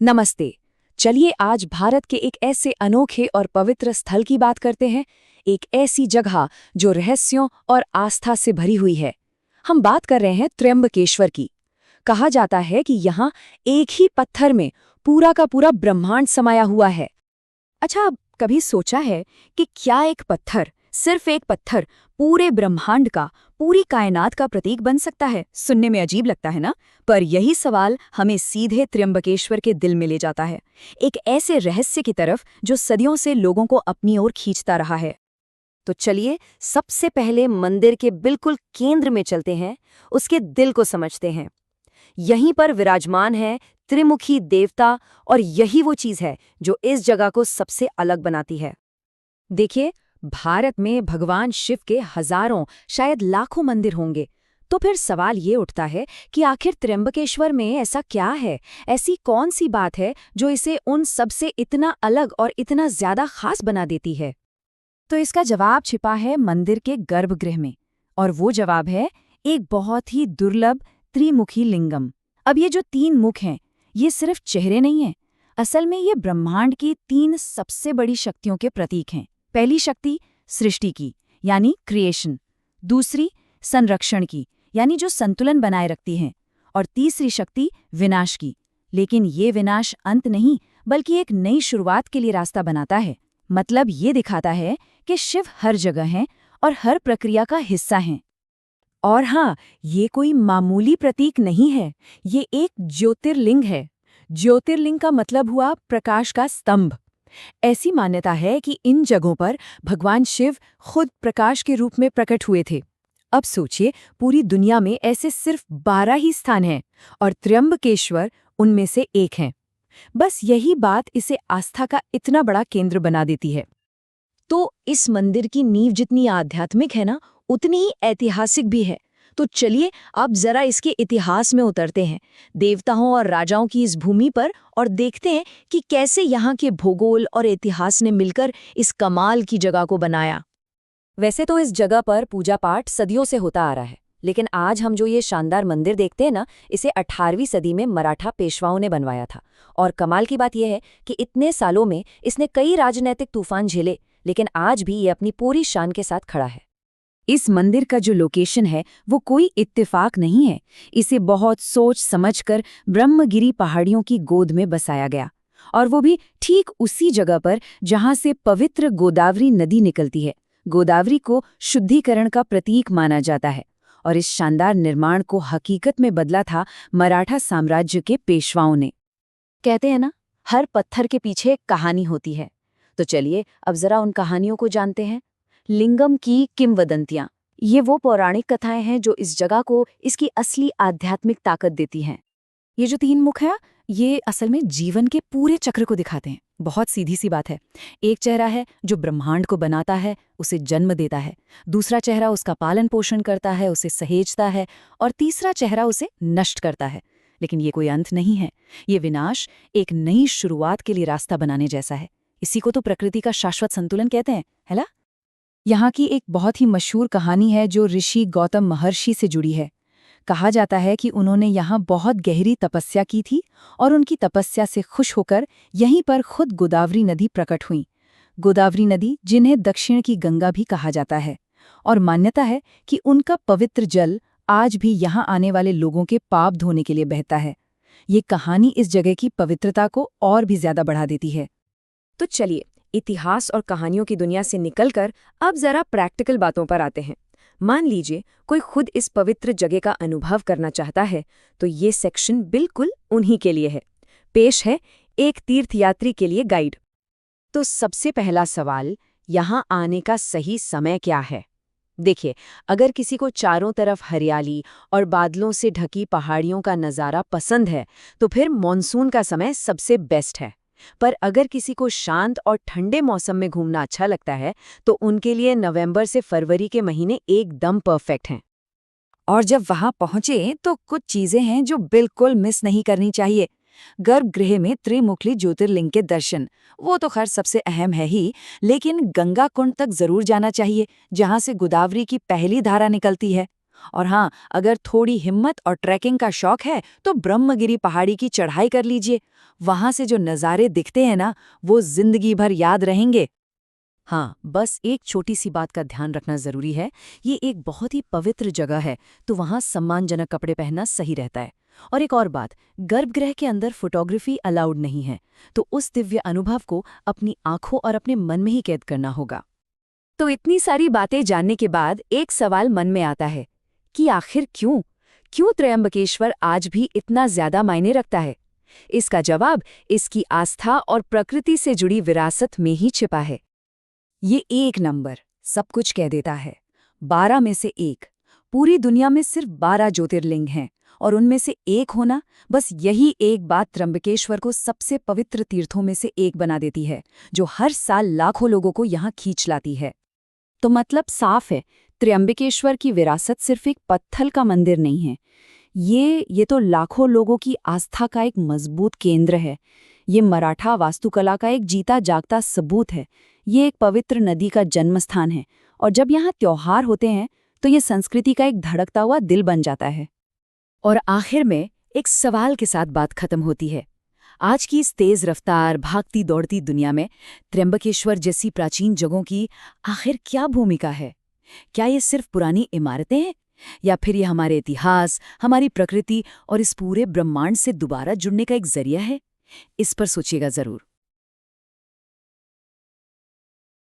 नमस्ते। चलिए आज भारत के एक ऐसे अनोखे और पवित्र स्थल की बात करते हैं, एक ऐसी जगह जो रहस्यों और आस्था से भरी हुई है। हम बात कर रहे हैं त्र्यंबकेश्वर की। कहा जाता है कि यहाँ एक ही पत्थर में पूरा का पूरा ब्रह्मांड समाया हुआ है। अच्छा, कभी सोचा है कि क्या एक पत्थर, सिर्फ एक पत्थर, पूरे ब्रह्मांड का, पूरी कायनात का प्रतीक बन सकता है? सुनने में अजीब लगता है ना? पर यही सवाल हमें सीधे त्र्यंबकेश्वर के दिल में ले जाता है, एक ऐसे रहस्य की तरफ जो सदियों से लोगों को अपनी ओर खींचता रहा है। तो चलिए सबसे पहले मंदिर के बिल्कुल केंद्र में चलते हैं, उसके दिल को समझते हैं। यहीं पर विराजमान है त्रिमुखी देवता, और यही वो चीज है जो इस जगह को सबसे अलग बनाती है। देखिए, भारत में भगवान शिव के हजारों, शायद लाखों मंदिर होंगे। तो फिर सवाल ये उठता है कि आखिर त्र्यंबकेश्वर में ऐसा क्या है, ऐसी कौन सी बात है जो इसे उन सब से इतना अलग और इतना ज्यादा खास बना देती है? तो इसका जवाब छिपा है मंदिर के गर्भगृह में, और वो जवाब है एक बहुत ही दुर्लभ त्रिमुखी लिंगम। अब ये जो 3 मुख हैं, ये सिर्फ चेहरे नहीं हैं, असल में ये ब्रह्मांड की 3 सबसे बड़ी शक्तियों के प्रतीक हैं। पहली शक्ति सृष्टि की, यानी क्रिएशन। दूसरी संरक्षण की, यानी जो संतुलन बनाए रखती है। और तीसरी शक्ति विनाश की, लेकिन ये विनाश अंत नहीं, बल्कि एक नई शुरुआत के लिए रास्ता बनाता है। मतलब ये दिखाता है कि शिव हर जगह हैं और हर प्रक्रिया का हिस्सा हैं। और हाँ, ये कोई मामूली प्रतीक नहीं है, ये एक ज्योतिर्लिंग है। ज्योतिर्लिंग का मतलब हुआ प्रकाश का स्तंभ। ऐसी मान्यता है कि इन जगहों पर भगवान शिव खुद प्रकाश के रूप में प्रकट हुए थे। अब सोचिए, पूरी दुनिया में ऐसे सिर्फ 12 ही स्थान हैं, और त्र्यंबकेश्वर उनमें से एक है। बस यही बात इसे आस्था का इतना बड़ा केंद्र बना देती है। तो इस मंदिर की नींव जितनी आध्यात्मिक है ना, उतनी ही ऐतिहासिक भी है। तो चलिए अब जरा इसके इतिहास में उतरते हैं, देवताओं और राजाओं की इस भूमि पर, और देखते हैं कि कैसे यहाँ के भूगोल और इतिहास ने मिलकर इस कमाल की जगह को बनाया। वैसे तो इस जगह पर पूजा पाठ सदियों से होता आ रहा है, लेकिन आज हम जो ये शानदार मंदिर देखते हैं ना, इसे 18वीं सदी में मराठा पेशवाओं ने बनवाया था। और कमाल की बात यह है कि इतने सालों में इसने कई राजनीतिक तूफान झेले, लेकिन आज भी ये अपनी पूरी शान के साथ खड़ा है। इस मंदिर का जो लोकेशन है वो कोई इत्तेफाक नहीं है, इसे बहुत सोच समझकर ब्रह्मगिरी पहाड़ियों की गोद में बसाया गया, और वो भी ठीक उसी जगह पर जहां से पवित्र गोदावरी नदी निकलती है। गोदावरी को शुद्धिकरण का प्रतीक माना जाता है, और इस शानदार निर्माण को हकीकत में बदला था मराठा साम्राज्य के पेशवाओं ने। कहते हैं ना, हर पत्थर के पीछे एक कहानी होती है। तो चलिए अब जरा उन कहानियों को जानते हैं। लिंगम की किंवदंतियां, ये वो पौराणिक कथाएं हैं जो इस जगह को इसकी असली आध्यात्मिक ताकत देती हैं। ये जो 3 मुख है, ये असल में जीवन के पूरे चक्र को दिखाते हैं। बहुत सीधी सी बात है। एक चेहरा है जो ब्रह्मांड को बनाता है, उसे जन्म देता है। दूसरा चेहरा उसका पालन पोषण करता है, उसे सहेजता है। और तीसरा चेहरा उसे नष्ट करता है। लेकिन ये कोई अंत नहीं है, ये विनाश एक नई शुरुआत के लिए रास्ता बनाने जैसा है। इसी को तो प्रकृति का शाश्वत संतुलन कहते हैं, है ना? यहाँ की एक बहुत ही मशहूर कहानी है जो ऋषि गौतम महर्षि से जुड़ी है। कहा जाता है कि उन्होंने यहाँ बहुत गहरी तपस्या की थी, और उनकी तपस्या से खुश होकर यहीं पर खुद गोदावरी नदी प्रकट हुई। गोदावरी नदी, जिन्हें दक्षिण की गंगा भी कहा जाता है, और मान्यता है कि उनका पवित्र जल आज भी यहाँ आने वाले लोगों के पाप धोने के लिए बहता है। ये कहानी इस जगह की पवित्रता को और भी ज्यादा बढ़ा देती है। तो चलिए, इतिहास और कहानियों की दुनिया से निकलकर अब जरा प्रैक्टिकल बातों पर आते हैं। मान लीजिए कोई खुद इस पवित्र जगह का अनुभव करना चाहता है, तो ये सेक्शन बिल्कुल उन्हीं के लिए है। पेश है एक तीर्थयात्री के लिए गाइड। तो सबसे पहला सवाल, यहाँ आने का सही समय क्या है? देखिए, अगर किसी को चारों तरफ हरियाली और बादलों से ढकी पहाड़ियों का नज़ारा पसंद है, तो फिर मॉनसून का समय सबसे बेस्ट है। पर अगर किसी को शांत और ठंडे मौसम में घूमना अच्छा लगता है, तो उनके लिए नवंबर से फरवरी के महीने एकदम परफेक्ट हैं। और जब वहां पहुंचे तो कुछ चीजें हैं जो बिल्कुल मिस नहीं करनी चाहिए। गर्भगृह में त्रिमुखी ज्योतिर्लिंग के दर्शन, वो तो खैर सबसे अहम है ही, लेकिन गंगा कुंड तक जरूर जाना चाहिए, जहां से गोदावरी की पहली धारा निकलती है। और हाँ, अगर थोड़ी हिम्मत और ट्रैकिंग का शौक है तो ब्रह्मगिरी पहाड़ी की चढ़ाई कर लीजिए। वहां से जो नज़ारे दिखते हैं ना, वो जिंदगी भर याद रहेंगे। हाँ, बस एक छोटी सी बात का ध्यान रखना जरूरी है। ये एक बहुत ही पवित्र जगह है, तो वहाँ सम्मानजनक कपड़े पहनना सही रहता है। और एक और बात, गर्भगृह के अंदर फोटोग्राफी अलाउड नहीं है, तो उस दिव्य अनुभव को अपनी आंखों और अपने मन में ही कैद करना होगा। तो इतनी सारी बातें जानने के बाद एक सवाल मन में आता है कि आखिर क्यों क्यों त्र्यंबकेश्वर आज भी इतना ज्यादा मायने रखता है? इसका जवाब इसकी आस्था और प्रकृति से जुड़ी विरासत में ही छिपा है। ये एक नंबर सब कुछ कह देता है। 12 में से एक। पूरी दुनिया में सिर्फ 12 ज्योतिर्लिंग हैं, और उनमें से एक होना, बस यही एक बात त्र्यंबकेश्वर को सबसे पवित्र तीर्थों में से एक बना देती है, जो हर साल लाखों लोगों को यहाँ खींच लाती है। तो मतलब साफ है, त्र्यंबकेश्वर की विरासत सिर्फ एक पत्थर का मंदिर नहीं है। ये तो लाखों लोगों की आस्था का एक मजबूत केंद्र है। ये मराठा वास्तुकला का एक जीता जागता सबूत है। ये एक पवित्र नदी का जन्मस्थान है, और जब यहाँ त्योहार होते हैं तो ये संस्कृति का एक धड़कता हुआ दिल बन जाता है। और आखिर में एक सवाल के साथ बात खत्म होती है। आज की इस तेज रफ्तार भागती दौड़ती दुनिया में त्र्यंबकेश्वर जैसी प्राचीन जगहों की आखिर क्या भूमिका है? क्या ये सिर्फ पुरानी इमारतें हैं, या फिर ये हमारे इतिहास, हमारी प्रकृति और इस पूरे ब्रह्मांड से दोबारा जुड़ने का एक जरिया है? इस पर सोचिएगा जरूर।